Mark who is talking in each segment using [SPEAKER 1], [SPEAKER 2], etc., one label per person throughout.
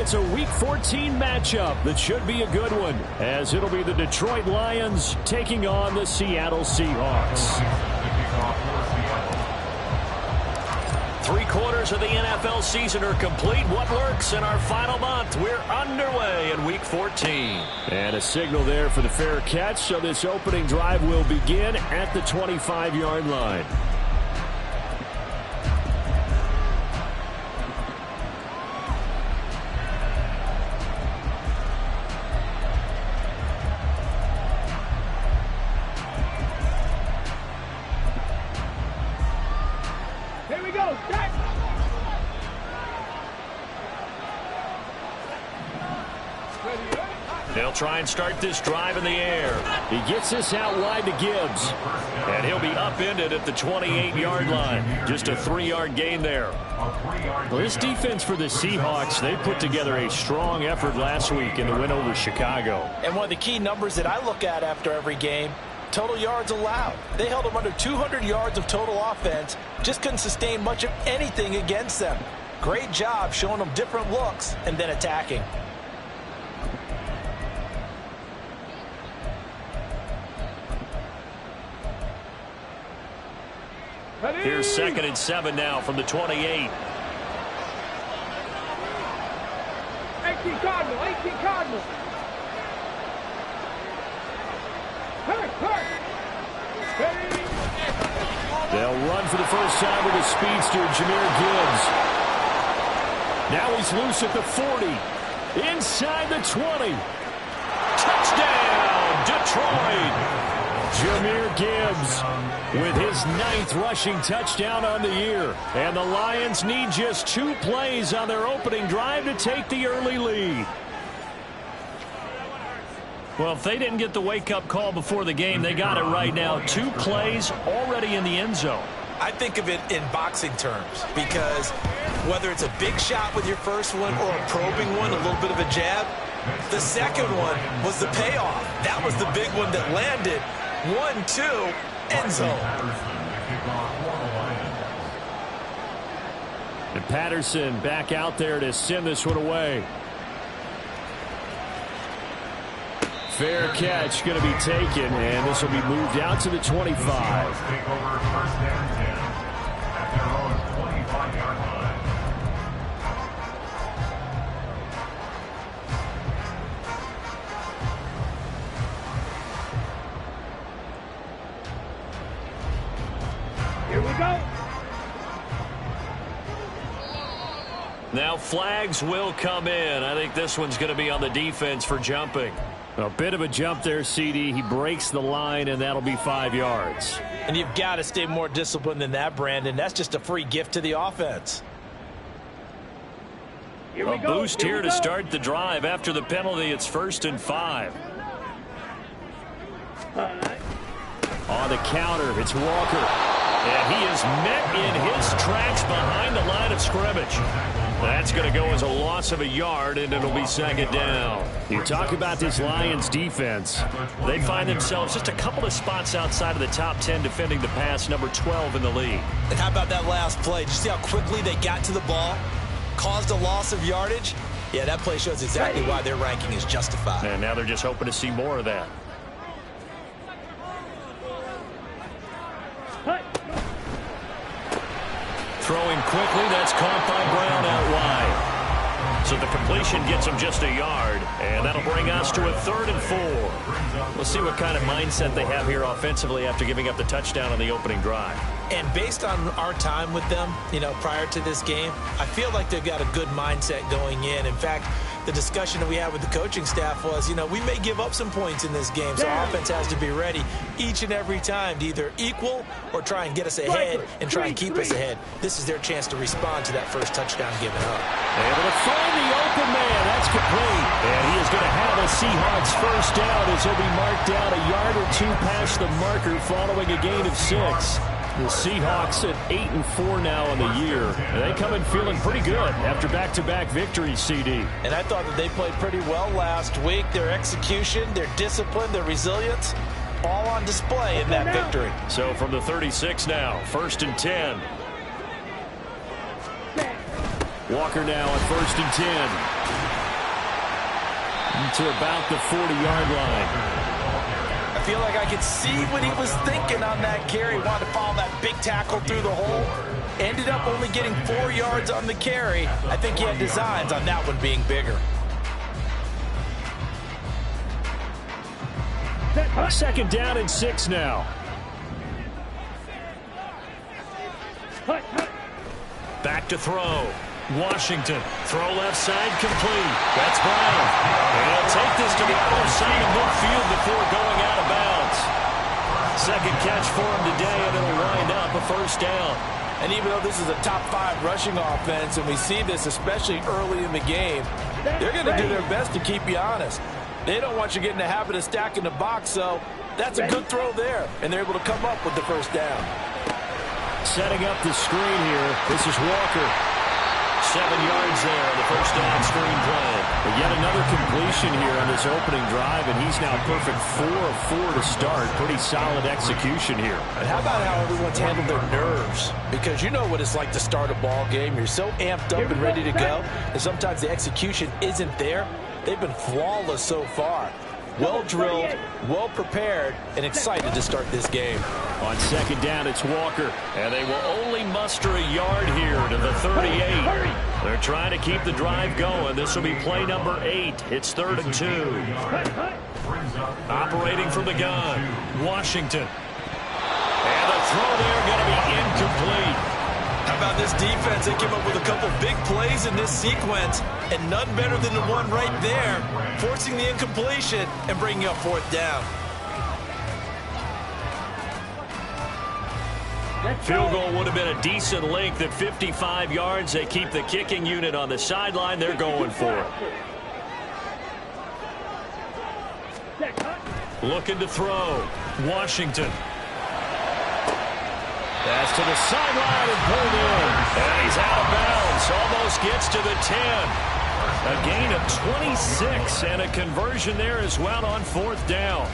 [SPEAKER 1] it's a Week 14 matchup that should be a good one, as it'll be the Detroit Lions taking on the Seattle Seahawks. 3/4 of the NFL season are complete. What lurks in our final month? We're underway in Week 14. And a signal there for the fair catch, so this opening drive will begin at the 25-yard line. They'll try and start this drive in the air. He gets this out wide to Gibbs. And he'll be upended at the 28-yard line. Just a 3-yard gain there. Well, this defense for the Seahawks, they put together a strong effort last week in the win over Chicago.
[SPEAKER 2] And one of the key numbers that I look at after every game, total yards allowed. They held them under 200 yards of total offense. Just couldn't sustain much of anything against them. Great job showing them different looks and then attacking.
[SPEAKER 1] Here's 2nd and 7 now from the 28.
[SPEAKER 3] 18 Cardinal, 18 Cardinal.
[SPEAKER 1] They'll run for the first time with the speedster, Jahmyr Gibbs. Now he's loose at the 40. Inside the 20. Touchdown, Detroit. Jahmyr Gibbs with his 9th rushing touchdown on the year. And the Lions need just 2 plays on their opening drive to take the early lead.
[SPEAKER 4] Well, if they didn't get the wake-up call before the game, they got it right now. 2 plays already in the end zone.
[SPEAKER 2] I think of it in boxing terms because whether it's a big shot with your first one or a probing one, a little bit of a jab, the second one was the payoff. That was the big one that landed. 1-2, end zone.
[SPEAKER 1] And Patterson back out there to send this one away. Fair catch going to be taken, and this will be moved out to the 25.
[SPEAKER 3] Here we go.
[SPEAKER 1] Now flags will come in. I think this one's going to be on the defense for jumping. A bit of a jump there, CD. He breaks the line, and that'll be 5 yards.
[SPEAKER 2] And you've got to stay more disciplined than that, Brandon. That's just a free gift to the offense.
[SPEAKER 1] A boost here to start the drive. After the penalty, it's 1st and 5. On the counter, it's Walker. And he is met in his tracks behind the line of scrimmage. That's going to go as a loss of a yard, and it'll be 2nd down. You talk about this Lions defense. They find themselves just a couple of spots outside of the top 10 defending the pass, number 12 in the league.
[SPEAKER 2] And how about that last play? Did you see how quickly they got to the ball? Caused a loss of yardage? Yeah, that play shows exactly why their ranking is justified.
[SPEAKER 1] And now they're just hoping to see more of that. Throwing quickly, that's caught by Brown out wide. So the completion gets him just a yard, and that'll bring us to a 3rd and 4. We'll see what kind of mindset they have here offensively after giving up the touchdown on the opening drive.
[SPEAKER 2] And based on our time with them, prior to this game, I feel like they've got a good mindset going in. In fact, the discussion that we had with the coaching staff was, we may give up some points in this game, so offense has to be ready each and every time to either equal or try and get us ahead and try and keep us ahead. This is their chance to respond to that first touchdown given up.
[SPEAKER 1] Able to find the open man. That's complete. And he is going to have a Seahawks first down as he'll be marked down a yard or 2 past the marker following a gain of 6. The Seahawks at 8-4 now in the year. And they come in feeling pretty good after back-to-back victories, CD.
[SPEAKER 2] And I thought that they played pretty well last week. Their execution, their discipline, their resilience, all on display in that victory.
[SPEAKER 1] So from the 36 now, 1st and 10. Walker now on 1st and 10. To about the 40-yard line.
[SPEAKER 2] I feel like I could see what he was thinking on that carry. Wanted to follow that big tackle through the hole. Ended up only getting 4 yards on the carry. I think he had designs on that one being bigger.
[SPEAKER 4] 2nd down and 6 now. Back to throw. Washington. Throw left side complete. That's Brown. And he'll take this to the other side of midfield before going out of bounds. 2nd catch for him today, and it'll wind up a 1st down.
[SPEAKER 2] And even though this is a top 5 rushing offense, and we see this especially early in the game, they're going to do their best to keep you honest. They don't want you getting the habit of stacking the box, so that's a good throw there. And they're able to come up with the 1st down.
[SPEAKER 1] Setting up the screen here. This is Walker. 7 yards there on the 1st down screen play. But yet another completion here on this opening drive, and he's now perfect 4 of 4 to start. Pretty solid execution here.
[SPEAKER 2] And how about how everyone's handled their nerves? Because you know what it's like to start a ball game. You're so amped up and ready to go, and sometimes the execution isn't there. They've been flawless so far. Well drilled, well prepared, and excited to start this game.
[SPEAKER 1] On 2nd down, it's Walker. And they will only muster a yard here to the 38. They're trying to keep the drive going. This will be play number 8. It's 3rd and 2. Operating from the gun, Washington. And the throw there going to be incomplete.
[SPEAKER 2] How about this defense? They came up with a couple big plays in this sequence, and none better than the one right there, forcing the incompletion and bringing up 4th down.
[SPEAKER 4] Field goal would have been a decent length at 55 yards. They keep the kicking unit on the sideline. They're going for it. Looking to throw. Washington. That's to the sideline and pulled in. And he's out of bounds. Almost gets to the 10. A gain of 26 and a conversion there as well on 4th down.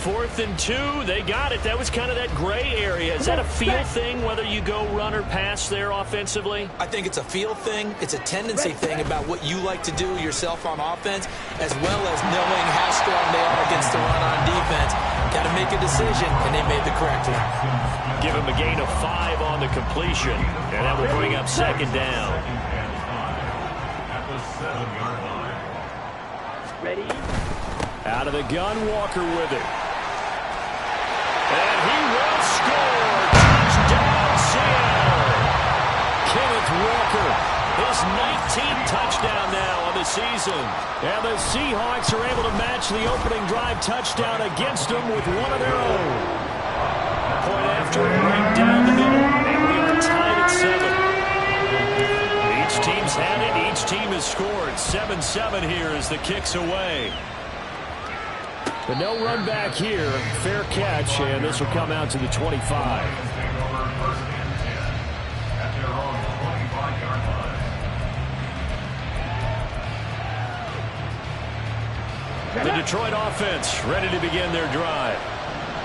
[SPEAKER 4] 4th and 2. They got it. That was kind of that gray area. Is that a feel thing, whether you go run or pass there offensively?
[SPEAKER 2] I think it's a feel thing. It's a tendency thing about what you like to do yourself on offense, as well as knowing how strong they are against the run on defense. Got to make a decision, and they made the correct one.
[SPEAKER 4] Give him a gain of 5 on the completion, and that will bring up 2nd down.
[SPEAKER 3] Ready?
[SPEAKER 1] Out of the gun, Walker with it.
[SPEAKER 4] And he will score. Touchdown, Seattle.
[SPEAKER 1] Kenneth Walker.
[SPEAKER 4] His 19th touchdown now on the season.
[SPEAKER 1] And the Seahawks are able to match the opening drive touchdown against them with one of their own.
[SPEAKER 4] Point after right down the middle. And we are tied at 7. Each team's had it. Each team has scored. 7-7 here as the kick's away.
[SPEAKER 1] But no run back here. Fair catch, and this will come out to the 25.
[SPEAKER 4] The Detroit offense ready to begin their drive.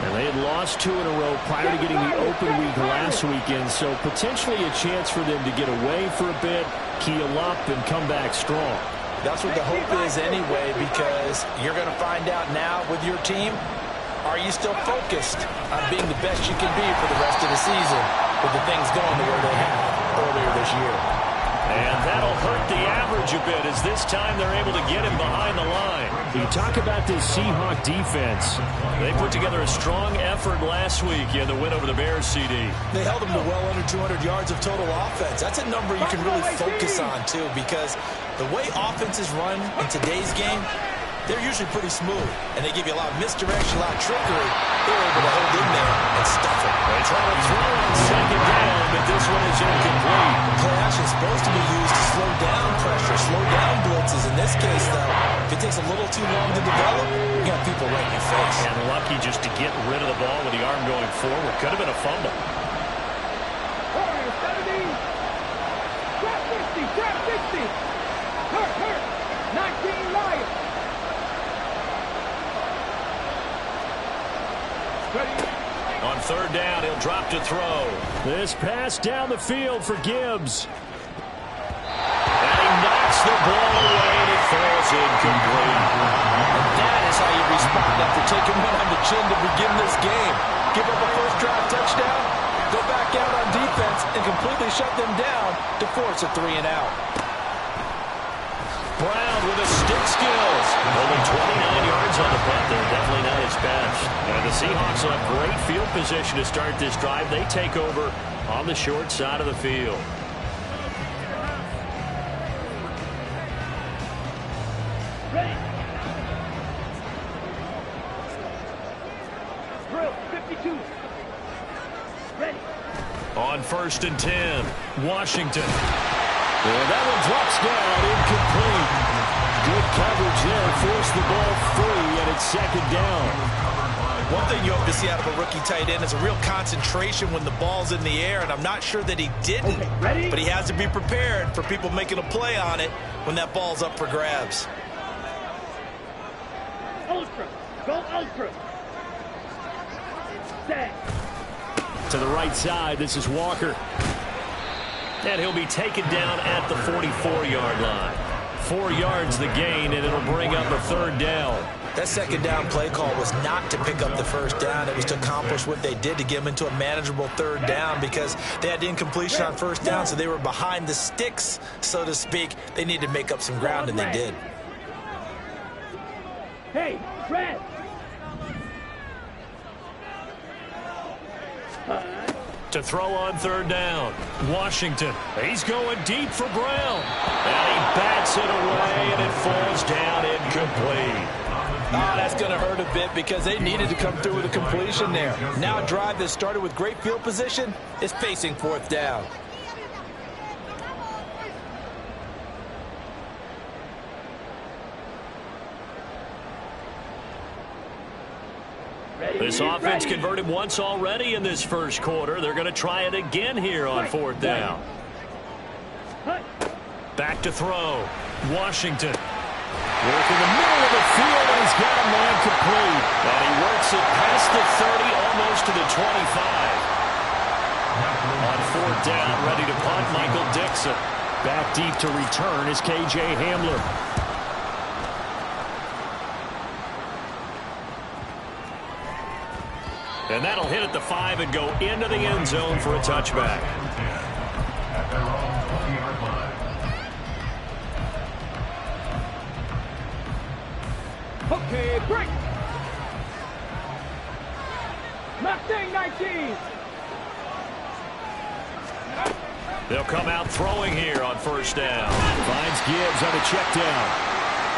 [SPEAKER 1] And they had lost 2 in a row prior to getting the open week last weekend, so potentially a chance for them to get away for a bit, keel up, and come back strong.
[SPEAKER 2] That's what the hope is anyway, because you're going to find out now with your team, are you still focused on being the best you can be for the rest of the season with the things going the way they have earlier this year?
[SPEAKER 4] And that'll hurt the average a bit as this time they're able to get him behind the line.
[SPEAKER 1] You talk about this Seahawk defense.
[SPEAKER 4] They put together a strong effort last week in the win over the Bears, CD.
[SPEAKER 2] They held them to well under 200 yards of total offense. That's a number you can really focus on, too, because the way offenses run in today's game, they're usually pretty smooth, and they give you a lot of misdirection, a lot of trickery. They're able to hold in there and stuff it.
[SPEAKER 4] They try to throw on 2nd down, but this one is incomplete.
[SPEAKER 2] Play action is supposed to be used to slow down pressure, slow down blitzes. In this case, though, if it takes a little too long to develop, you got people right in your face.
[SPEAKER 4] And lucky just to get rid of the ball with the arm going forward. Could have been a fumble.
[SPEAKER 3] 70. Trap 60. Hurt. 19 Lions.
[SPEAKER 4] On 3rd down, he'll drop to throw.
[SPEAKER 1] This pass down the field for Gibbs. the ball away, and it falls incomplete.
[SPEAKER 2] And that is how you respond after taking one on the chin to begin this game. Give up a first drive touchdown, go back out on defense, and completely shut them down to force a 3-and-out.
[SPEAKER 1] Brown with the stick skills. Only 29 yards on the punt there. Definitely not his best. And the Seahawks will have great field position to start this drive. They take over on the short side of the field.
[SPEAKER 3] Ready. Drill, 52. Ready.
[SPEAKER 1] On 1st and 10, Washington. And that one drops down, incomplete. Good coverage there, forced the ball free, and it's 2nd down.
[SPEAKER 2] One thing you hope to see out of a rookie tight end is a real concentration when the ball's in the air, and I'm not sure that he didn't.
[SPEAKER 3] Okay, ready?
[SPEAKER 2] But he has to be prepared for people making a play on it when that ball's up for grabs.
[SPEAKER 3] Ultra. Go ultra. Set.
[SPEAKER 1] To the right side, this is Walker. And he'll be taken down at the 44-yard line. 4 yards the gain, and it'll bring up a 3rd down.
[SPEAKER 2] That 2nd down play call was not to pick up the 1st down. It was to accomplish what they did to get them into a manageable 3rd down because they had incompletion on 1st down, so they were behind the sticks, so to speak. They needed to make up some ground, and they did.
[SPEAKER 3] Hey, Brad.
[SPEAKER 1] To throw on 3rd down, Washington. He's going deep for Brown. And he bats it away, and it falls down incomplete.
[SPEAKER 2] Oh, that's going to hurt a bit because they needed to come through with a completion there. Now a drive that started with great field position is facing 4th down.
[SPEAKER 1] This offense converted once already in this 1st quarter. They're going to try it again here on 4th down. Back to throw. Washington. Work in the middle of the field, and he's got a man complete. And he works it past the 30, almost to the 25. On 4th down, ready to punt, Michael Dixon. Back deep to return is K.J. Hamler. And that'll hit at the 5 and go into the end zone for a touchback.
[SPEAKER 3] Okay, break. Mustang 19.
[SPEAKER 1] They'll come out throwing here on 1st down. Finds Gibbs on a check down.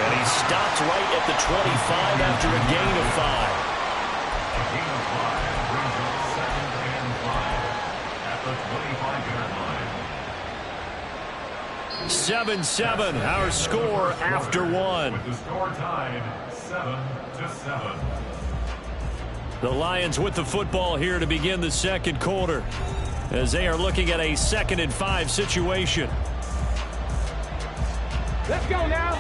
[SPEAKER 1] And he stops right at the 25 after a gain of 5. 7-7, our score after 1.
[SPEAKER 5] With the score tied 7-7.
[SPEAKER 1] The Lions with the football here to begin the 2nd quarter as they are looking at a 2nd and 5 situation.
[SPEAKER 3] Let's go now.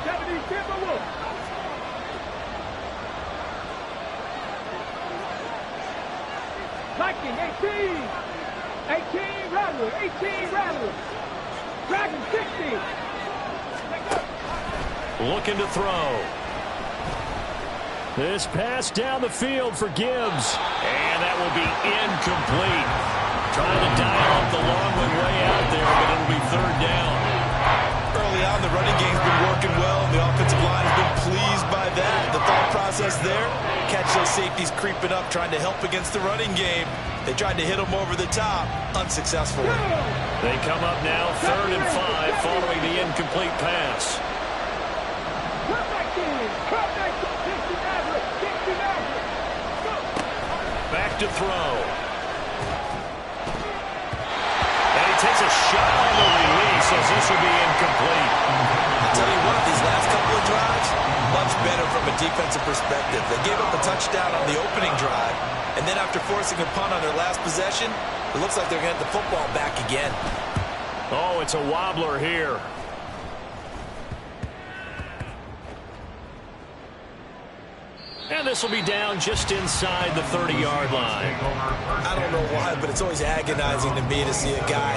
[SPEAKER 3] 70 Timberwolves. Viking 18. 18 Rattler. 18 Rattler. Dragon 60.
[SPEAKER 1] Looking to throw. This pass down the field for Gibbs. And that will be incomplete. Trying to dial up the long one way out there, but it'll be 3rd down.
[SPEAKER 2] Early on, the running game's been working well, and the offensive line has been pleased by that. The thought process there, catch those safeties creeping up, trying to help against the running game. They tried to hit them over the top, unsuccessfully.
[SPEAKER 1] They come up now 3rd and 5 following the incomplete pass. Back to throw. And he takes a shot on the release as this will be incomplete.
[SPEAKER 2] I'll tell you what, these last couple of drives, much better from a defensive perspective. They gave up a touchdown on the opening drive, and then after forcing a punt on their last possession, it looks like they're going to get the football back again.
[SPEAKER 1] Oh, it's a wobbler here. And this will be down just inside the 30-yard line.
[SPEAKER 2] I don't know why, but it's always agonizing to me to see a guy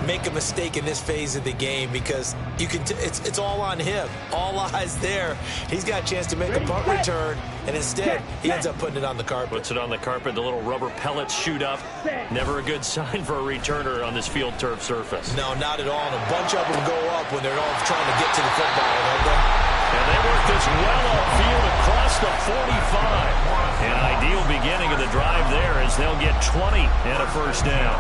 [SPEAKER 2] make a mistake in this phase of the game because you can. It's all on him. All eyes there. He's got a chance to make a punt return, and instead he ends up putting it on the carpet.
[SPEAKER 1] Puts it on the carpet. The little rubber pellets shoot up. Never a good sign for a returner on this field turf surface.
[SPEAKER 2] No, not at all. And a bunch of them go up when they're all trying to get to the football, don't they?
[SPEAKER 1] And they work this well upfield across the 45. An ideal beginning of the drive there as they'll get 20 and a first down.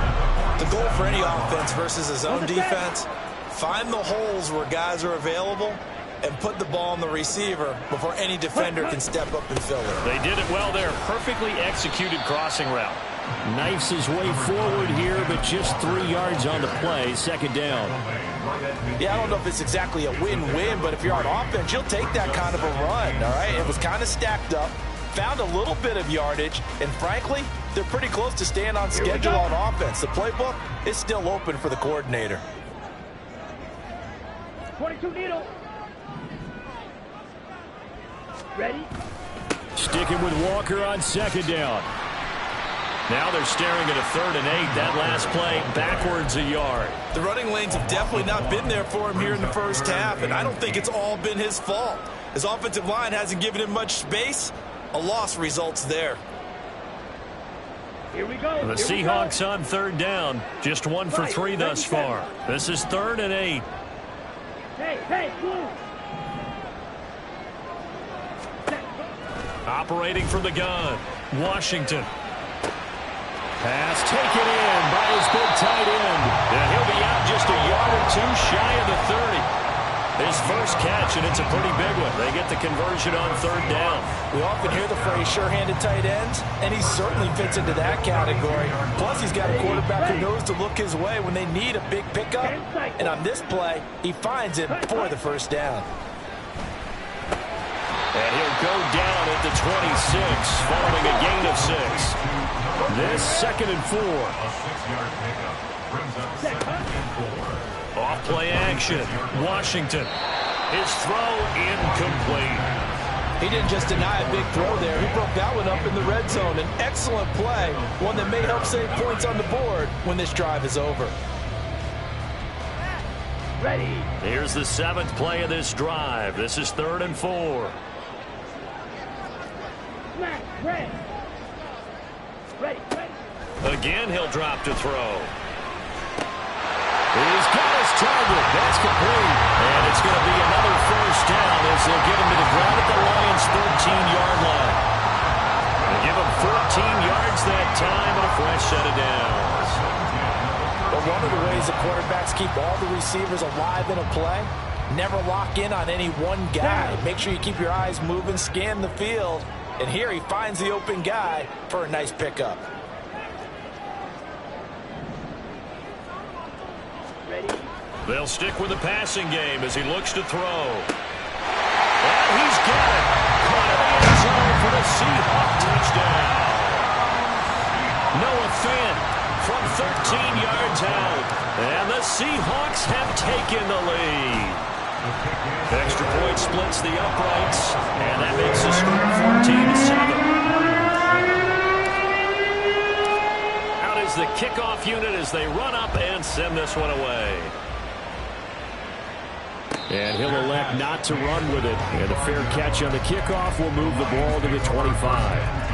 [SPEAKER 2] The goal for any offense versus his own defense, find the holes where guys are available and put the ball on the receiver before any defender can step up and fill it.
[SPEAKER 1] They did it well there. Perfectly executed crossing route.
[SPEAKER 4] Knifes his way forward here, but just 3 yards on the play. Second down.
[SPEAKER 2] Yeah, I don't know if it's exactly a win-win, but if you're on offense, you'll take that kind of a run, all right? It was kind of stacked up, found a little bit of yardage, and frankly, they're pretty close to staying on schedule on offense. The playbook is still open for the coordinator.
[SPEAKER 3] 22 needle. Ready?
[SPEAKER 4] Sticking with Walker on second down.
[SPEAKER 1] Now they're staring at a 3rd and 8. That last play, backwards a yard.
[SPEAKER 2] The running lanes have definitely not been there for him here in the first half, and I don't think it's all been his fault. His offensive line hasn't given him much space. A loss results there.
[SPEAKER 3] Here we go.
[SPEAKER 1] The Seahawks on 3rd down. Just 1 for 3 thus far. This is 3rd and 8.
[SPEAKER 3] Hey, move.
[SPEAKER 1] Operating from the gun, Washington. Pass taken in by his big tight end. And he'll be out just a yard or 2 shy of the 30. His first catch, and it's a pretty big one. They get the conversion on 3rd down.
[SPEAKER 2] We often hear the phrase sure-handed tight ends, and he certainly fits into that category. Plus, he's got a quarterback who knows to look his way when they need a big pickup. And on this play, he finds it for the first down.
[SPEAKER 1] And he'll go down at the 26, following a gain of 6. This 2nd and 4.
[SPEAKER 5] A 6-yard pickup brings up 2nd and 4.
[SPEAKER 1] Off play action. Washington. His throw incomplete.
[SPEAKER 2] He didn't just deny a big throw there. He broke that one up in the red zone. An excellent play, one that may help save points on the board when this drive is over.
[SPEAKER 3] Ready.
[SPEAKER 1] Here's the 7th play of this drive. This is 3rd and 4.
[SPEAKER 3] Smack. Red. Ready.
[SPEAKER 1] Again, he'll drop to throw. He's got his target. That's complete. And it's going to be another first down as they'll get him to the ground at the Lions' 13-yard line. They'll give him 14 yards that time and a fresh set of downs.
[SPEAKER 2] But one of the ways the quarterbacks keep all the receivers alive in a play, never lock in on any one guy. Make sure you keep your eyes moving, scan the field. And here he finds the open guy for a nice pickup.
[SPEAKER 1] They'll stick with the passing game as he looks to throw. And he's got it. Caught in the end zone for the Seahawks touchdown. Noah Fant from 13 yards out. And the Seahawks have taken the lead. Extra point splits the uprights, and that makes the score 14-7. Out is the kickoff unit as they run up and send this one away.
[SPEAKER 4] And he'll elect not to run with it. And a fair catch on the kickoff will move the ball to the 25.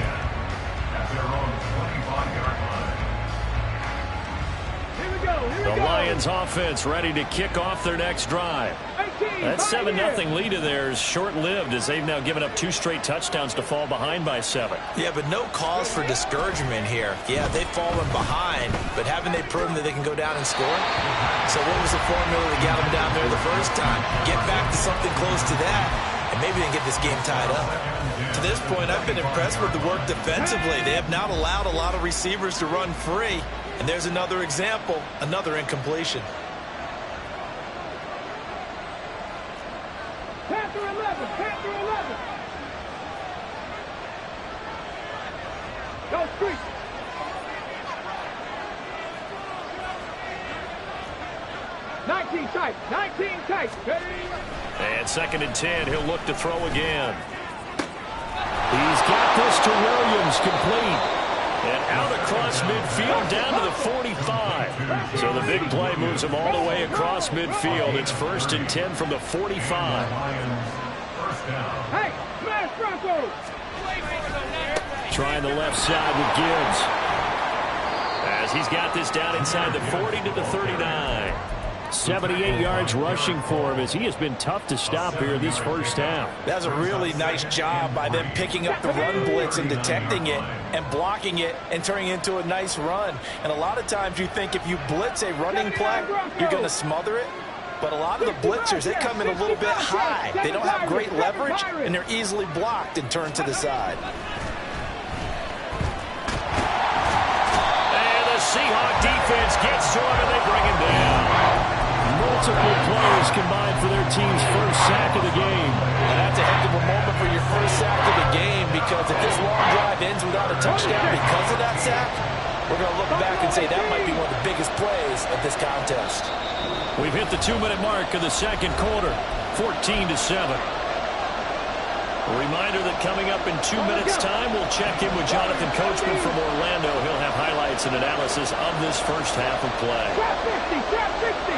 [SPEAKER 1] The Lions offense ready to kick off their next drive. That 7-0 lead of theirs short-lived as they've now given up 2 straight touchdowns to fall behind by 7.
[SPEAKER 2] Yeah, but no cause for discouragement here. Yeah, they've fallen behind, but haven't they proven that they can go down and score? So what was the formula that got them down there the first time? Get back to something close to that, and maybe they can get this game tied up. To this point, I've been impressed with the work defensively. They have not allowed a lot of receivers to run free. And there's another example, another incompletion.
[SPEAKER 3] Panther 11. Panther 11. Go street. Nineteen tight. Ready?
[SPEAKER 1] And 2nd and 10, he'll look to throw again. He's got this to Williams, complete. And out across midfield down to the 45. So the big play moves him all the way across midfield. It's 1st and 10 from the 45.
[SPEAKER 3] Hey, smash Broncos!
[SPEAKER 1] Trying the left side with Gibbs. As he's got this down inside the 40 to the 39. 78 yards rushing for him as he has been tough to stop here this first half.
[SPEAKER 2] That's a really nice job by them picking up the run blitz and detecting it and blocking it and turning it into a nice run. And a lot of times you think if you blitz a running play, you're going to smother it. But a lot of the blitzers, they come in a little bit high. They don't have great leverage, and they're easily blocked and turned to the side.
[SPEAKER 1] And the Seahawk defense gets to him, and they bring him down. Multiple players combined for their team's first sack of the game.
[SPEAKER 2] And that's a heck of a moment for your first sack of the game, because if this long drive ends without a touchdown because of that sack, we're going to look back and say that might be one of the biggest plays of this contest.
[SPEAKER 1] We've hit the 2-minute mark of the second quarter, 14-7. A reminder that coming up in 2 minutes' time, we'll check in with Jonathan Coachman from Orlando. He'll have highlights and analysis of this first half of play.
[SPEAKER 3] Trap 50, trap 50.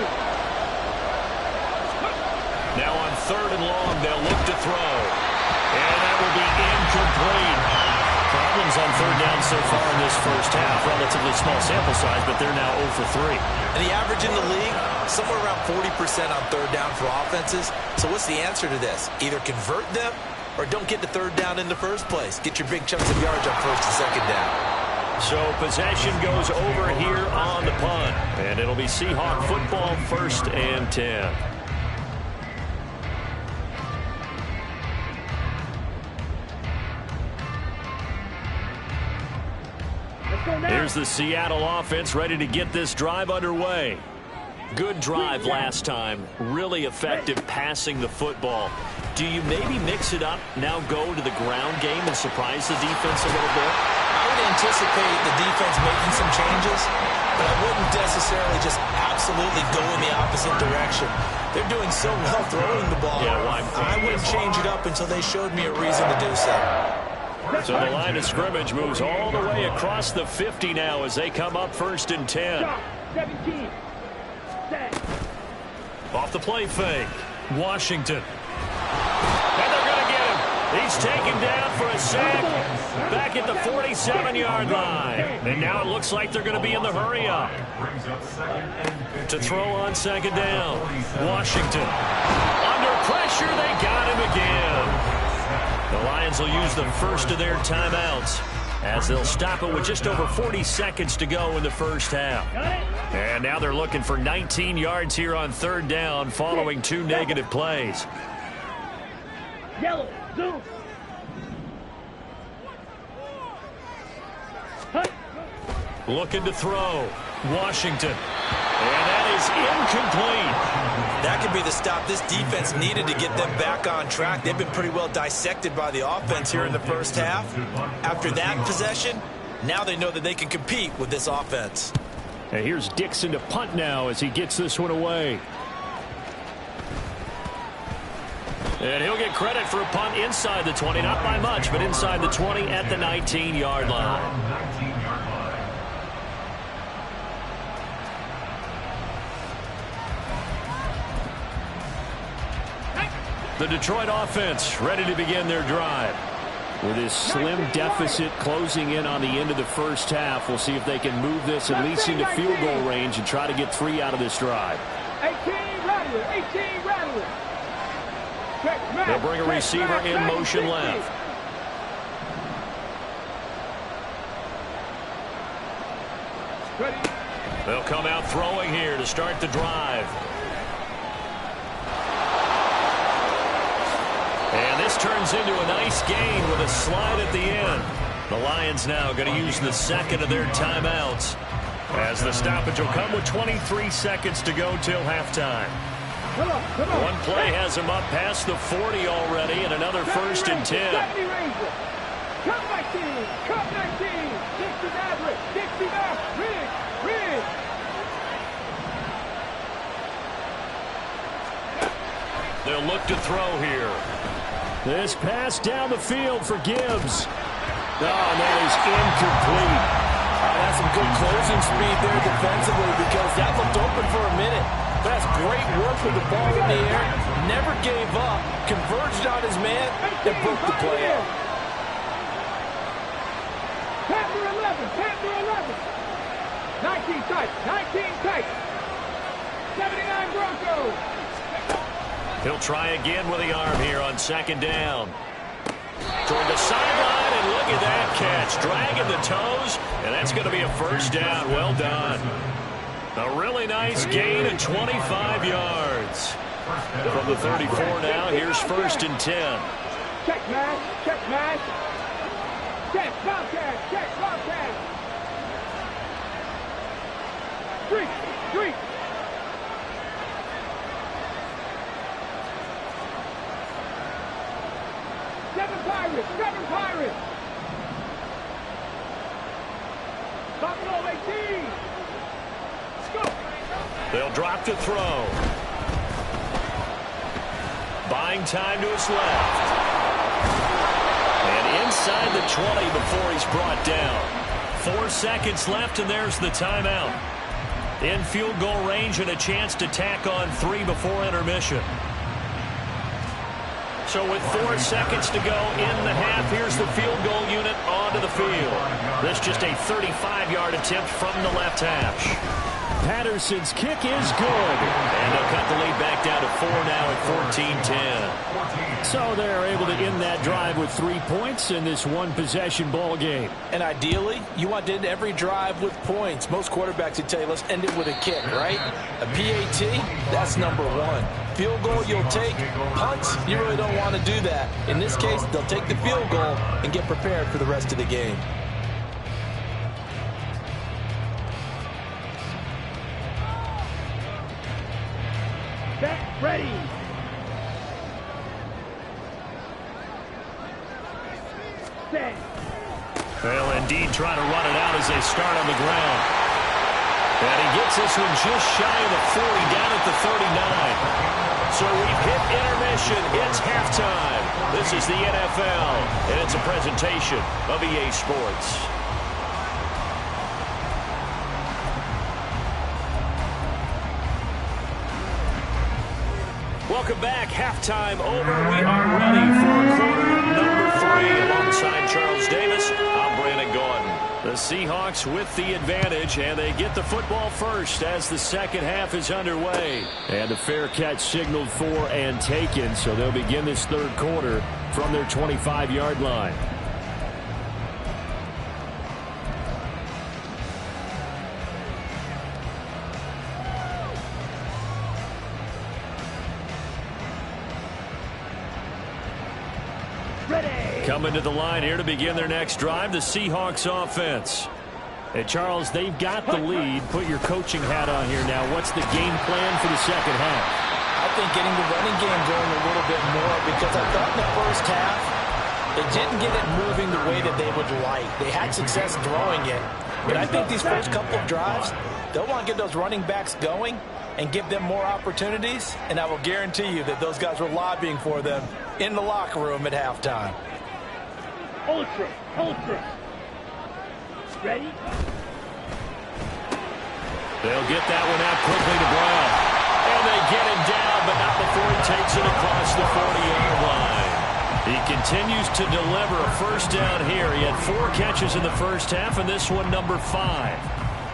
[SPEAKER 1] Now on 3rd and long, they'll look to throw. And that will be incomplete. Problems on 3rd down so far in this first half. Relatively small sample size, but they're now 0 for 3.
[SPEAKER 2] And the average in the league, somewhere around 40% on 3rd down for offenses. So what's the answer to this? Either convert them or don't get the 3rd down in the first place. Get your big chunks of yards on 1st and 2nd down.
[SPEAKER 1] So possession goes over here on the punt. And it'll be Seahawk football, 1st and 10. Here's the Seattle offense ready to get this drive underway. Good drive last time. Really effective passing the football. Do you maybe mix it up, now go to the ground game and surprise the defense a little bit?
[SPEAKER 2] I would anticipate the defense making some changes, but I wouldn't necessarily just absolutely go in the opposite direction. They're doing so well throwing the ball.
[SPEAKER 1] Yeah,
[SPEAKER 2] I wouldn't change it up until they showed me a reason to do so.
[SPEAKER 1] So the line of scrimmage moves all the way across the 50 now as they come up 1st and 10.
[SPEAKER 3] 17.
[SPEAKER 1] Off the play fake. Washington. And they're going to get him. He's taken down for a sack back at the 47-yard line. And now it looks like they're going to be in the hurry-up. To throw on 2nd down. Washington. Under pressure, they got him again. The Lions will use the first of their timeouts as they'll stop it with just over 40 seconds to go in the first half. And now they're looking for 19 yards here on 3rd down following 2 negative plays.
[SPEAKER 3] Yellow, zoom.
[SPEAKER 1] Looking to throw. Washington. And that is incomplete.
[SPEAKER 2] That could be the stop this defense needed to get them back on track. They've been pretty well dissected by the offense here in the first half. After that possession, now they know that they can compete with this offense.
[SPEAKER 1] And here's Dixon to punt now as he gets this one away. And he'll get credit for a punt inside the 20, not by much, but inside the 20 at the 19-yard line. The Detroit offense ready to begin their drive. With this slim deficit closing in on the end of the first half, we'll see if they can move this at least into field goal range and try to get 3 out of this drive.
[SPEAKER 3] 18 rattler, 18 rattler.
[SPEAKER 1] They'll bring a receiver in motion left. They'll come out throwing here to start the drive. And this turns into a nice gain with a slide at the end. The Lions now going to use the second of their timeouts as the stoppage will come with 23 seconds to go till halftime. One play has him up past the 40 already, and another 1st and 10.
[SPEAKER 3] Cut 19, cut 19. Dixie Maverick, Dixie Maverick, Ridge.
[SPEAKER 1] They'll look to throw here. This pass down the field for Gibbs.
[SPEAKER 4] Oh, and that is incomplete.
[SPEAKER 2] That's some good closing speed there defensively because that looked open for a minute. But that's great work with the ball in the air. Never gave up, converged on his man, and broke the play out.
[SPEAKER 3] Panther 11, Panther 11. 19 tight, 19 tight. 79 Broncos.
[SPEAKER 1] He'll try again with the arm here on second down. Toward the sideline, and look at that catch. Dragging the toes, and that's going to be a first down. Well done. A really nice gain of 25 yards. From the 34 now, here's first and 10.
[SPEAKER 3] Check mash, check mash. Check, Bobcat, check, Bobcat. Street, street. Seven Pirates. Buffalo 18. Go.
[SPEAKER 1] They'll drop to throw. Buying time to his left. And inside the 20 before he's brought down. 4 seconds left, and there's the timeout. In field goal range and a chance to tack on 3 before intermission. So with 4 seconds to go in the half, here's the field goal unit onto the field. This just a 35-yard attempt from the left hash.
[SPEAKER 4] Patterson's kick is good.
[SPEAKER 1] And they'll cut the lead back down to 4 now at 14-10.
[SPEAKER 4] So they're able to end that drive with 3 points in this one-possession ball game.
[SPEAKER 2] And ideally, you want to end every drive with points. Most quarterbacks would tell you, let's end it with a kick, right? A PAT, that's number 1. Field goal you'll take. Punts, you really don't want to do that. In this case, they'll take the field goal and get prepared for the rest of the game.
[SPEAKER 3] Set, ready. Set.
[SPEAKER 1] They'll indeed try to run it out as they start on the ground. And he gets this one just shy of the 40, down at the 39. So we've hit intermission. It's halftime. This is the NFL, and it's a presentation of EA Sports. Welcome back. Halftime over. We are ready for quarter number 3. Alongside Charles Davis, I'm Brandon Gordon. The Seahawks with the advantage, and they get the football first as the second half is underway.
[SPEAKER 4] And a fair catch signaled for and taken, so they'll begin this third quarter from their 25-yard line.
[SPEAKER 1] Coming to the line here to begin their next drive, the Seahawks offense.
[SPEAKER 4] Hey, Charles, they've got the lead. Put your coaching hat on here now. What's the game plan for the second half?
[SPEAKER 2] I think getting the running game going a little bit more because I thought in the first half they didn't get it moving the way that they would like. They had success throwing it. But I think these first couple of drives, they'll want to get those running backs going and give them more opportunities. And I will guarantee you that those guys were lobbying for them in the locker room at halftime.
[SPEAKER 3] Ultra, ultra. Ready?
[SPEAKER 1] They'll get that one out quickly to Brown. And they get him down, but not before he takes it across the 40-yard line. He continues to deliver a first down here. He had 4 catches in the first half, and this one number 5.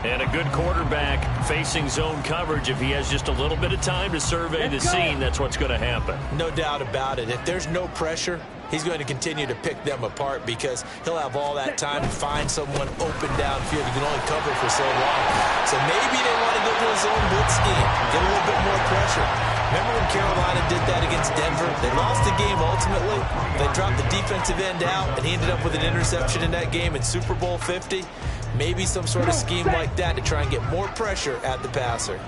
[SPEAKER 1] And a good quarterback facing zone coverage. If he has just a little bit of time to survey the scene, that's what's going to happen.
[SPEAKER 2] No doubt about it. If there's no pressure, he's going to continue to pick them apart because he'll have all that time to find someone open downfield. He can only cover for so long. So maybe they want to go to a zone blitz scheme, get a little bit more pressure. Remember when Carolina did that against Denver? They lost the game ultimately. They dropped the defensive end out, and he ended up with an interception in that game in Super Bowl 50. Maybe some sort of scheme like that to try and get more pressure at the passer.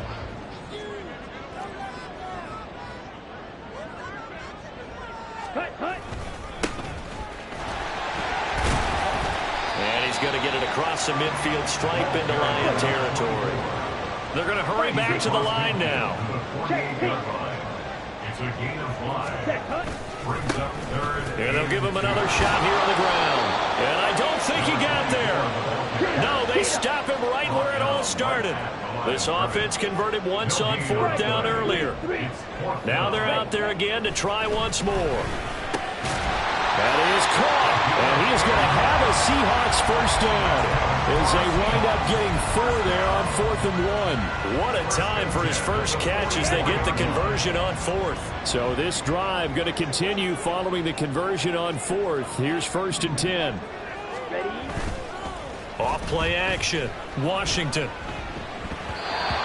[SPEAKER 1] And he's going to get it across the midfield stripe into Lion territory. They're going to hurry back to the line now.
[SPEAKER 5] It's a gain of 5. Brings up third.
[SPEAKER 1] And they'll give him another shot here on the ground. And I don't think he got there. No, they stop him right where it all started. This offense converted once on 4th down earlier. Now they're out there again to try once more. That is caught. And he is going to have a Seahawks first down as they wind up getting 4 there on 4th and 1. What a time for his first catch as they get the conversion on 4th. So this drive going to continue following the conversion on 4th. Here's 1st and 10. Off play action. Washington.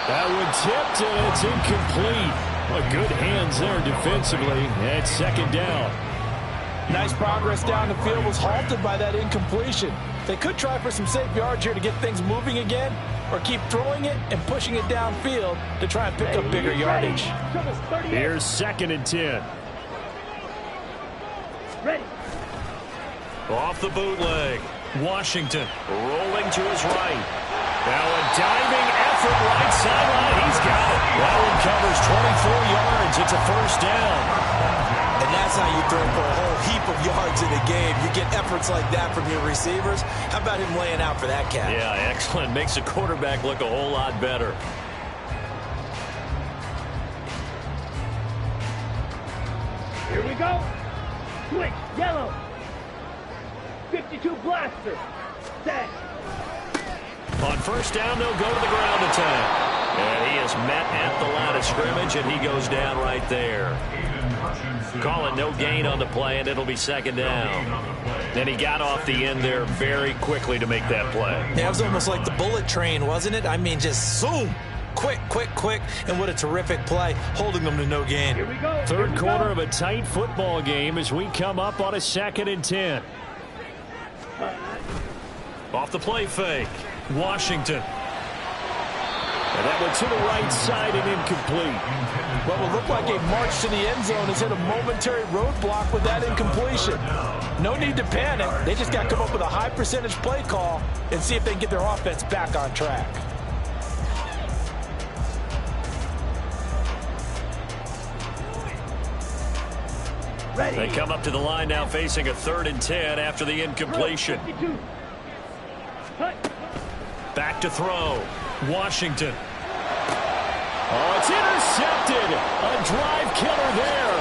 [SPEAKER 1] That one tipped, and it's incomplete. Well, good hands there defensively. That's 2nd down.
[SPEAKER 2] Nice progress down the field was halted by that incompletion. They could try for some safe yards here to get things moving again, or keep throwing it and pushing it downfield to try and pick up bigger yardage.
[SPEAKER 1] Here's 2nd and 10.
[SPEAKER 3] Ready.
[SPEAKER 1] Off the bootleg. Washington rolling to his right. Now a diving effort right sideline. He's got it. That one covers 24 yards. It's a first down.
[SPEAKER 2] And that's how you throw for a whole heap of yards in a game. You get efforts like that from your receivers. How about him laying out for that catch?
[SPEAKER 1] Yeah, excellent. Makes the quarterback look a whole lot better.
[SPEAKER 3] Here we go. Switch. Yellow. 52 blaster. Set.
[SPEAKER 1] On first down, they'll go to the ground attack. And he is met at the line of scrimmage, and he goes down right there. Calling no gain on the play, and it'll be 2nd down. And he got off the end there very quickly to make that play.
[SPEAKER 2] Yeah, it was almost like the bullet train, wasn't it? I mean, just zoom. Quick, quick, quick. And what a terrific play, holding them to no gain.
[SPEAKER 3] Here we go.
[SPEAKER 1] Third quarter of a tight football game as we come up on a 2nd and 10. Off the play fake. Washington. And that one to the right side and incomplete.
[SPEAKER 2] What will look like a march to the end zone has hit a momentary roadblock with that incompletion. No need to panic. They just got to come up with a high percentage play call and see if they can get their offense back on track.
[SPEAKER 3] Ready.
[SPEAKER 1] They come up to the line now facing a 3rd and 10 after the incompletion.
[SPEAKER 3] 52.
[SPEAKER 1] Back to throw. Washington. Oh, it's intercepted. A drive killer there.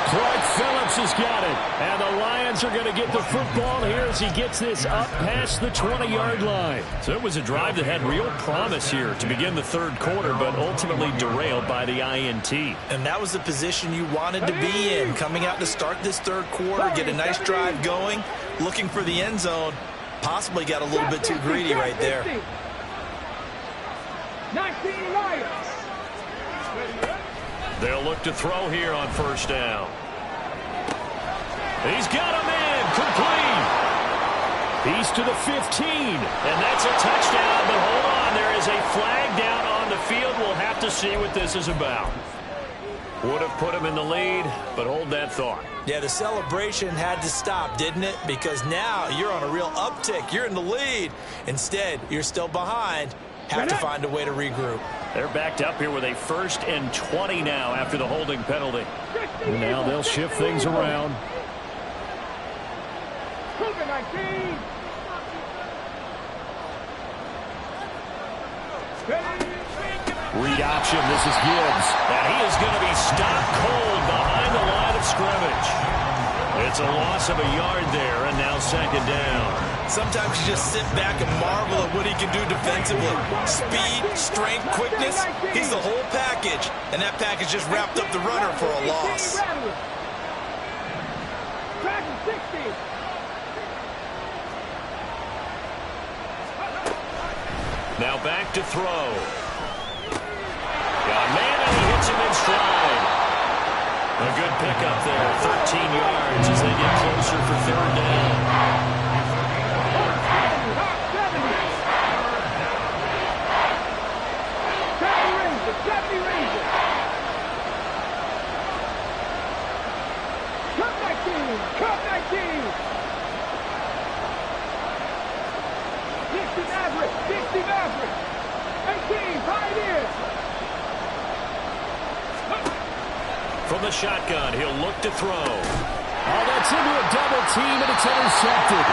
[SPEAKER 1] Clark Phillips has got it. And the Lions are going to get the football here as he gets this up past the 20-yard line. So it was a drive that had real promise here to begin the 3rd quarter, but ultimately derailed by the INT.
[SPEAKER 2] And that was the position you wanted to be in, coming out to start this 3rd quarter, get a nice drive going, looking for the end zone. Possibly got a little bit too greedy right there.
[SPEAKER 3] 19 Lions.
[SPEAKER 1] They'll look to throw here on first down. He's got him in. Complete. He's to the 15. And that's a touchdown. But hold on. There is a flag down on the field. We'll have to see what this is about. Would have put him in the lead, but hold that thought.
[SPEAKER 2] Yeah, the celebration had to stop, didn't it? Because now you're on a real uptick. You're in the lead. Instead, you're still behind. Have to find a way to regroup.
[SPEAKER 1] They're backed up here with a 1st and 20 now after the holding penalty. Now they'll shift things around.
[SPEAKER 3] COVID-19.
[SPEAKER 1] Read option. This is Gibbs. And he is going to be stopped cold behind the line of scrimmage. It's a loss of a yard there, and now 2nd down.
[SPEAKER 2] Sometimes you just sit back and marvel at what he can do defensively. Speed, strength, quickness, he's the whole package. And that package just wrapped up the runner for a loss.
[SPEAKER 1] Now back to throw. Got a man, and he hits him in stride. A good pickup there, 13 yards as they get closer for 3rd down. From the shotgun, he'll look to throw.
[SPEAKER 4] Oh, that's into a double team, and it's intercepted.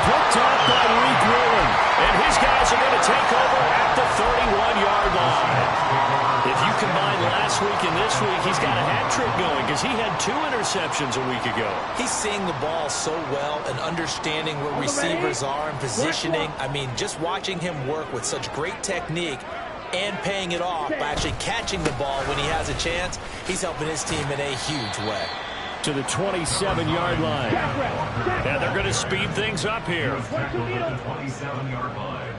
[SPEAKER 4] Picked off by Reek Whelan.
[SPEAKER 1] And his guys are going to take over at the 31-yard line. If you combine last week and this week, he's got a hat trick going because he had 2 interceptions a week ago.
[SPEAKER 2] He's seeing the ball so well and understanding where receivers are and positioning. I mean, just watching him work with such great technique and paying it off by actually catching the ball when he has a chance, he's helping his team in a huge way.
[SPEAKER 4] To the 27-yard line.
[SPEAKER 1] And they're going to speed things up here.
[SPEAKER 5] 27-yard line.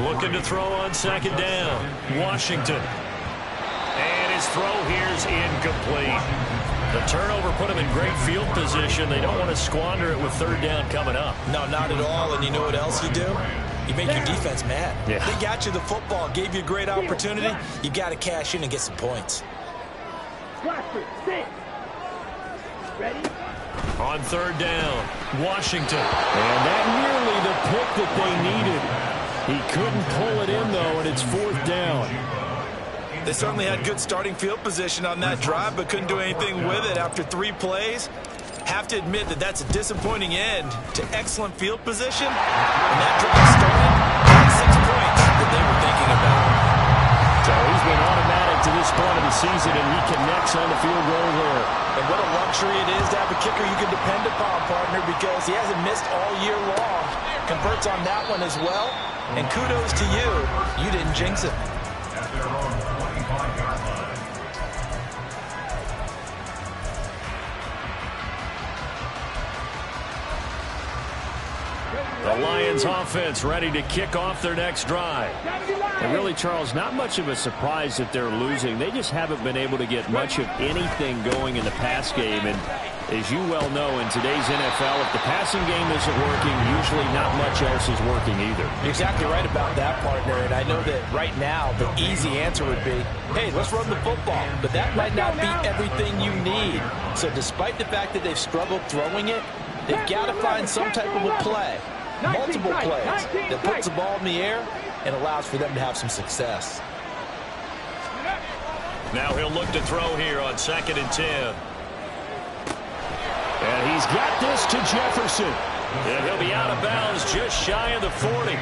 [SPEAKER 1] Looking to throw on second down. Washington. And his throw here's incomplete. The turnover put him in great field position. They don't want to squander it with third down coming up.
[SPEAKER 2] No, not at all. And you know what else you do? You make your defense mad.
[SPEAKER 1] Yeah.
[SPEAKER 2] They got you the football, gave you a great opportunity. You got to cash in and get some points.
[SPEAKER 3] Ready?
[SPEAKER 1] On third down, Washington.
[SPEAKER 4] And that nearly the pick that they needed. He couldn't pull it in, though, and it's fourth down.
[SPEAKER 2] They certainly had good starting field position on that drive, but couldn't do anything with it after 3 plays. Have to admit that that's a disappointing end to excellent field position. When that drive started, 6 points that they were thinking about.
[SPEAKER 4] So he's been automatic to this point of the season, and he connects on the field goal there.
[SPEAKER 2] And what a luxury it is to have a kicker you can depend upon, partner, because he hasn't missed all year long. Converts on that one as well. And kudos to you. You didn't jinx it.
[SPEAKER 5] At their own 25-yard line.
[SPEAKER 1] The Lions offense ready to kick off their next drive.
[SPEAKER 4] And really, Charles, not much of a surprise that they're losing. They just haven't been able to get much of anything going in the pass game. And as you well know, in today's NFL, if the passing game isn't working, usually not much else is working either.
[SPEAKER 2] You're exactly right about that, partner. And I know that right now the easy answer would be, hey, let's run the football. But that might not be everything you need. So despite the fact that they've struggled throwing it, they've got to find some type of a play. Multiple plays that puts the ball in the air and allows for them to have some success.
[SPEAKER 1] Now he'll look to throw here on 2nd and 10.
[SPEAKER 4] And he's got this to Jefferson.
[SPEAKER 1] And he'll be out of bounds just shy of the 40.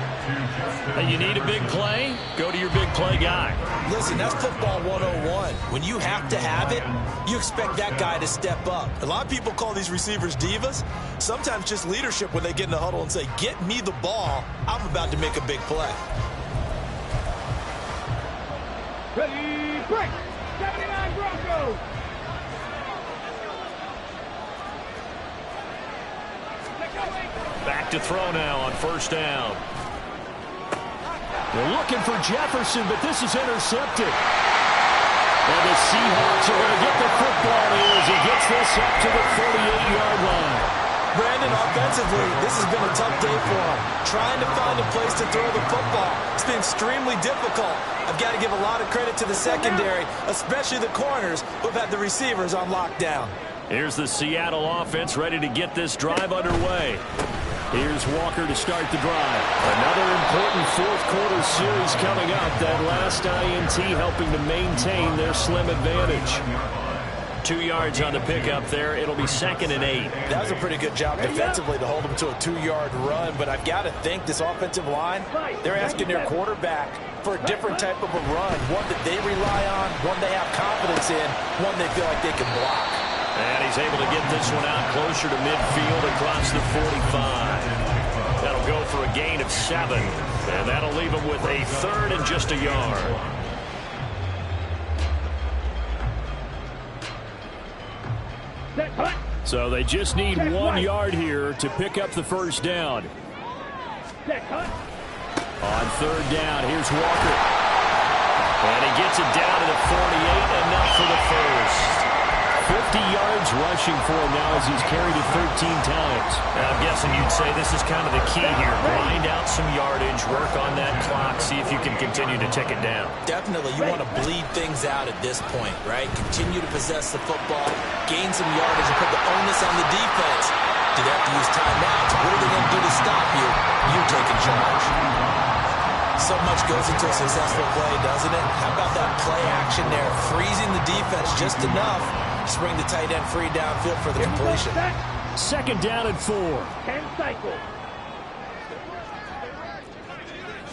[SPEAKER 1] And you need a big play? Go to your big play guy.
[SPEAKER 2] Listen, that's football 101. When you have to have it, you expect that guy to step up. A lot of people call these receivers divas. Sometimes just leadership when they get in the huddle and say, get me the ball. I'm about to make a big play.
[SPEAKER 3] Ready, break! 79 Broncos!
[SPEAKER 1] Back to throw now on 1st down.
[SPEAKER 4] They're looking for Jefferson, but this is intercepted. And the Seahawks are going to get the football here as he gets this up to the 48-yard line.
[SPEAKER 2] Brandon, offensively, this has been a tough day for him. Trying to find a place to throw the football. It's been extremely difficult. I've got to give a lot of credit to the secondary, especially the corners who have had the receivers on lockdown.
[SPEAKER 1] Here's the Seattle offense ready to get this drive underway.
[SPEAKER 4] Here's Walker to start the drive. Another important fourth-quarter series coming up. That last INT helping to maintain their slim advantage.
[SPEAKER 1] 2 yards on the pickup there. It'll be 2nd and 8.
[SPEAKER 2] That was a pretty good job defensively to hold them to a 2-yard run, but I've got to think this offensive line, they're asking their quarterback for a different type of a run, one that they rely on, one they have confidence in, one they feel like they can block.
[SPEAKER 1] And he's able to get this one out closer to midfield across the 45. That'll go for a gain of 7, and that'll leave him with a 3rd and just a yard.
[SPEAKER 4] So they just need 1 yard here to pick up the first down. On 3rd down, here's Walker.
[SPEAKER 1] And he gets it down to the 48, enough for the first.
[SPEAKER 4] 50 yards rushing for him now as he's carried it 13 times.
[SPEAKER 1] I'm guessing you'd say this is kind of the key here. Grind out some yardage, work on that clock, see if you can continue to tick it down.
[SPEAKER 2] Definitely, you want to bleed things out at this point, right? Continue to possess the football, gain some yardage, and put the onus on the defense. Do they have to use timeouts? What are they going to do to stop you? You taking charge. So much goes into a successful play, doesn't it? How about that play action there? Freezing the defense just enough to bring the tight end free downfield for the completion.
[SPEAKER 4] Second down and 4.
[SPEAKER 3] 10 cycles.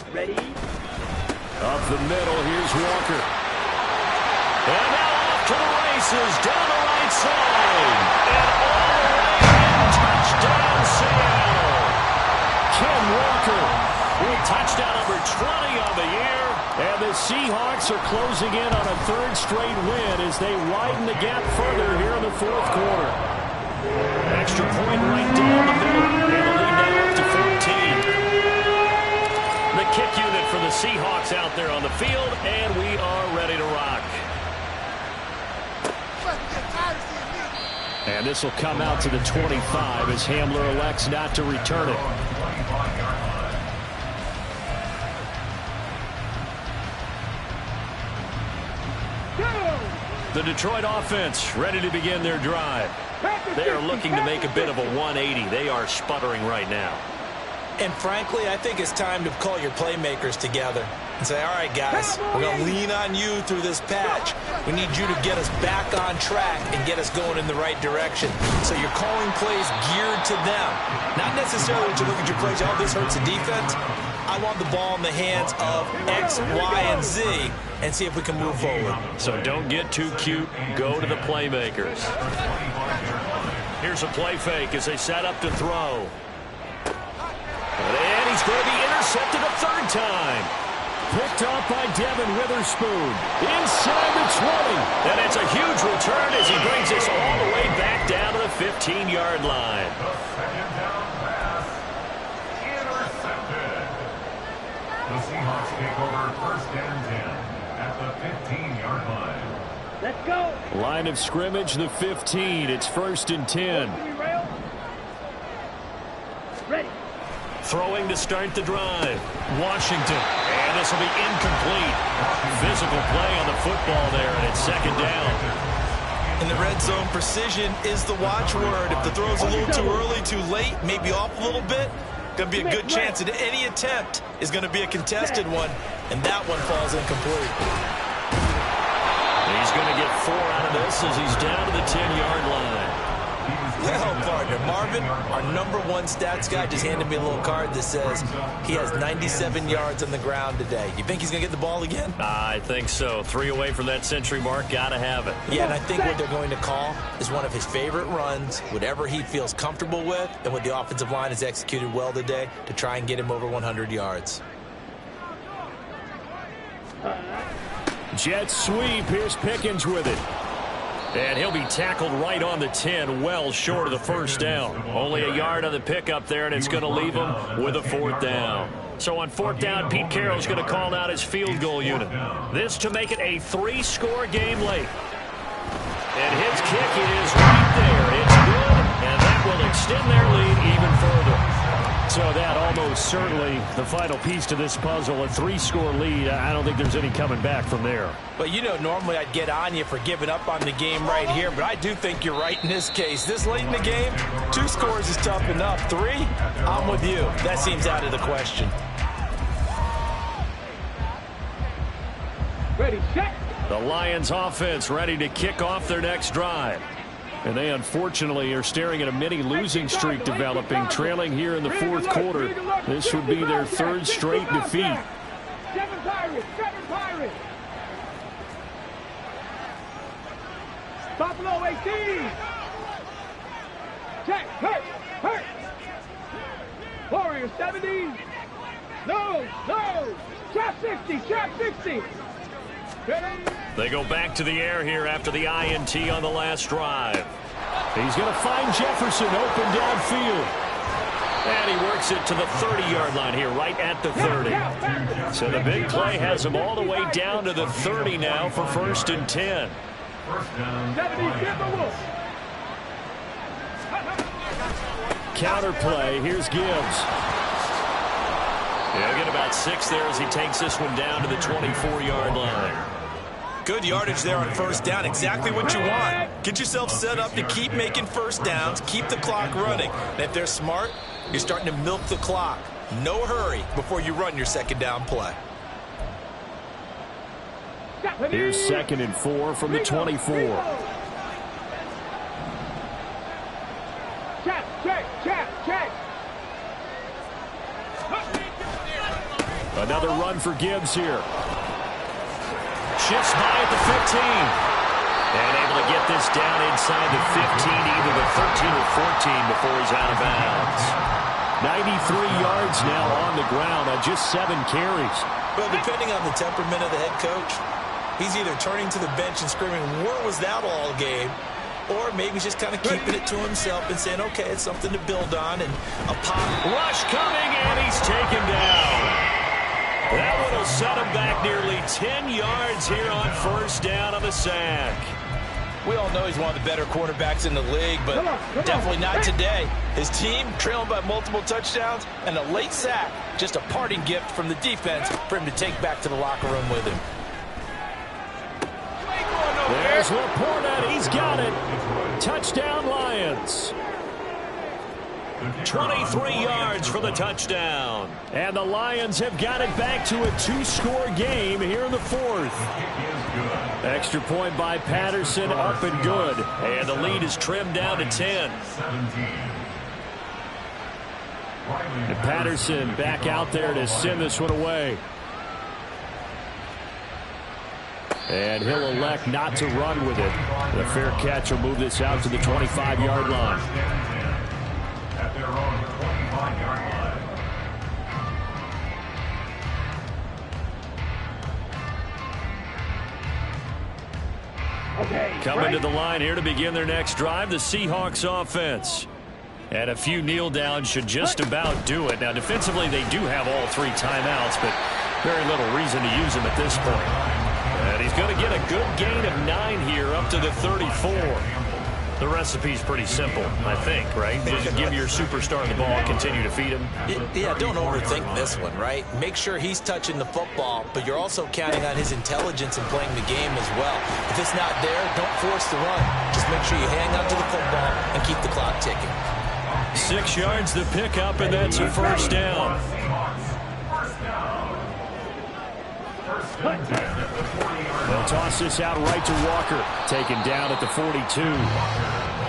[SPEAKER 3] Ready?
[SPEAKER 1] Up the middle, here's Walker. And now off to the races, down the right side. And all the way in, touchdown Seattle. Ken Walker with touchdown number 20 on the year. And the Seahawks are closing in on a third straight win as they widen the gap further here in the fourth quarter. Extra point right down the middle. And the lead now up to 14. The kick unit for the Seahawks out there on the field, and we are ready to rock. And this will come out to the 25 as Hamler elects not to return it. The Detroit offense ready to begin their drive. They are looking to make a bit of a 180. They are sputtering right now.
[SPEAKER 2] And frankly, I think it's time to call your playmakers together and say, all right, guys, we're going to lean on you through this patch. We need you to get us back on track and get us going in the right direction. So you're calling plays geared to them. Not necessarily that you look at your plays, oh, this hurts the defense. I want the ball in the hands of X, Y, and Z and see if we can move forward.
[SPEAKER 1] So don't get too cute. Go to the playmakers. Here's a play fake as they set up to throw. And he's going to be intercepted a third time. Picked off by Devin Witherspoon. Inside the 20. And it's a huge return as he brings us all the way back down to the 15-yard line.
[SPEAKER 5] Second down pass. Intercepted. The Seahawks take over first and 10 at the 15-yard line.
[SPEAKER 3] Let's go.
[SPEAKER 4] Line of scrimmage, the 15. It's first and 10.
[SPEAKER 3] Ready.
[SPEAKER 1] Throwing to start the drive. Washington. And this will be incomplete. Physical play on the football there, and it's second down.
[SPEAKER 2] In the red zone, precision is the watchword. If the throw's a little too early, too late, maybe off a little bit, going to be a good chance that any attempt is going to be a contested one, and that one falls incomplete.
[SPEAKER 1] He's going to get 4 out of this as he's down to the 10-yard line.
[SPEAKER 2] Well, partner, Marvin, our #1 stats guy, just handed me a little card that says he has 97 yards on the ground today. You think he's going to get the ball again?
[SPEAKER 1] I think so. 3 away from that century mark. Got to have it.
[SPEAKER 2] Yeah, and I think what they're going to call is one of his favorite runs, whatever he feels comfortable with, and what the offensive line has executed well today to try and get him over 100 yards.
[SPEAKER 4] Jet sweep. Here's Pickens with it.
[SPEAKER 1] And he'll be tackled right on the 10, well short of the first down. Only a yard on the pickup there, and it's going to leave him with a 4th down. So on 4th down, Pete Carroll's going to call out his field goal unit. This to make it a 3-score game late. And his kick is right there. It's good, and that will extend their lead even further.
[SPEAKER 4] So that almost certainly the final piece to this puzzle, a 3-score lead. I don't think there's any coming back from there.
[SPEAKER 2] But, you know, normally I'd get on you for giving up on the game right here, but I do think you're right in this case. This late in the game, 2 scores is tough enough. 3, I'm with you. That seems out of the question.
[SPEAKER 3] Ready, set.
[SPEAKER 1] The Lions offense ready to kick off their next drive.
[SPEAKER 4] And they unfortunately are staring at a mini losing streak developing, trailing here in the fourth quarter. This would be their 3rd straight defeat.
[SPEAKER 3] 7 Pirates, 7 Pirates. Buffalo 18. Check, hurt. Warriors 70. No. Trap 60. Ready.
[SPEAKER 1] They go back to the air here after the INT on the last drive.
[SPEAKER 4] He's going to find Jefferson open downfield.
[SPEAKER 1] And he works it to the 30-yard line here, right at the 30. So the big play has him all the way down to the 30 now for first and 10.
[SPEAKER 4] Counter play. Here's Gibbs.
[SPEAKER 1] He'll get about 6 there as he takes this one down to the 24-yard line.
[SPEAKER 2] Good yardage there on first down. Exactly what you want. Get yourself set up to keep making first downs, keep the clock running. And if they're smart, you're starting to milk the clock. No hurry before you run your second down play.
[SPEAKER 1] Here's 2nd and 4 from the 24.
[SPEAKER 3] Check, check, check, check.
[SPEAKER 1] Another run for Gibbs here. Shifts by at the 15. And able to get this down inside the 15, either the 13 or 14 before he's out of bounds. 93 yards now on the ground on just 7 carries.
[SPEAKER 2] Well, depending on the temperament of the head coach, he's either turning to the bench and screaming, "Where was that all game?" Or maybe he's just kind of keeping it to himself and saying, okay, it's something to build on, and a pop.
[SPEAKER 1] Rush coming, and he's taken down. That one will set him back nearly 10 yards here on 1st down on the sack.
[SPEAKER 2] We all know he's one of the better quarterbacks in the league, but definitely not today. His team trailing by multiple touchdowns, and a late sack, just a parting gift from the defense for him to take back to the locker room with him.
[SPEAKER 1] There's Laporta. He's got it. Touchdown, Lions. 23 yards for the touchdown. And the Lions have got it back to a 2-score game here in the 4th. Extra point by Patterson, up and good. And the lead is trimmed down to 10. And Patterson back out there to send this one away. And he'll elect not to run with it. The fair catch will move this out to the 25-yard line.
[SPEAKER 5] At their own 25-yard line.
[SPEAKER 3] Okay.
[SPEAKER 1] Coming to the line here to begin their next drive, the Seahawks offense. And a few kneel downs should just about do it. Now, defensively, they do have all 3 timeouts, but very little reason to use them at this point. And he's going to get a good gain of 9 here up to the 34. The recipe's pretty simple, I think, right? Just give your superstar the ball and continue to feed him.
[SPEAKER 2] Yeah, don't overthink this one, right? Make sure he's touching the football, but you're also counting on his intelligence in playing the game as well. If it's not there, don't force the run. Just make sure you hang on to the football and keep the clock ticking.
[SPEAKER 1] 6 yards the pickup, and that's a 1st down. They'll toss this out right to Walker. Taken down at the 42.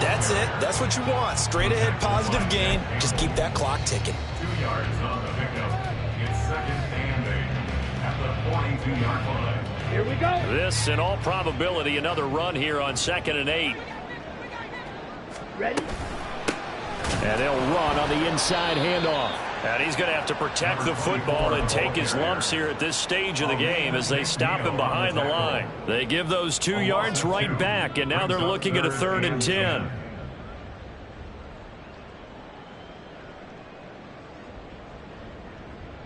[SPEAKER 2] That's it. That's what you want. Straight ahead positive gain. Just keep that clock ticking.
[SPEAKER 5] 2 yards on the pickup. It's 2nd and 8 at the 42-yard line.
[SPEAKER 3] Here we go.
[SPEAKER 1] This, in all probability, another run here on 2nd and 8.
[SPEAKER 3] Ready?
[SPEAKER 1] And they'll run on the inside handoff. And he's going to have to protect the football and take his lumps here at this stage of the game as they stop him behind the line. They give those 2 yards right back, and now they're looking at a 3rd and 10.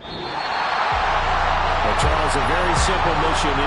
[SPEAKER 1] Well, Charles, a very simple mission.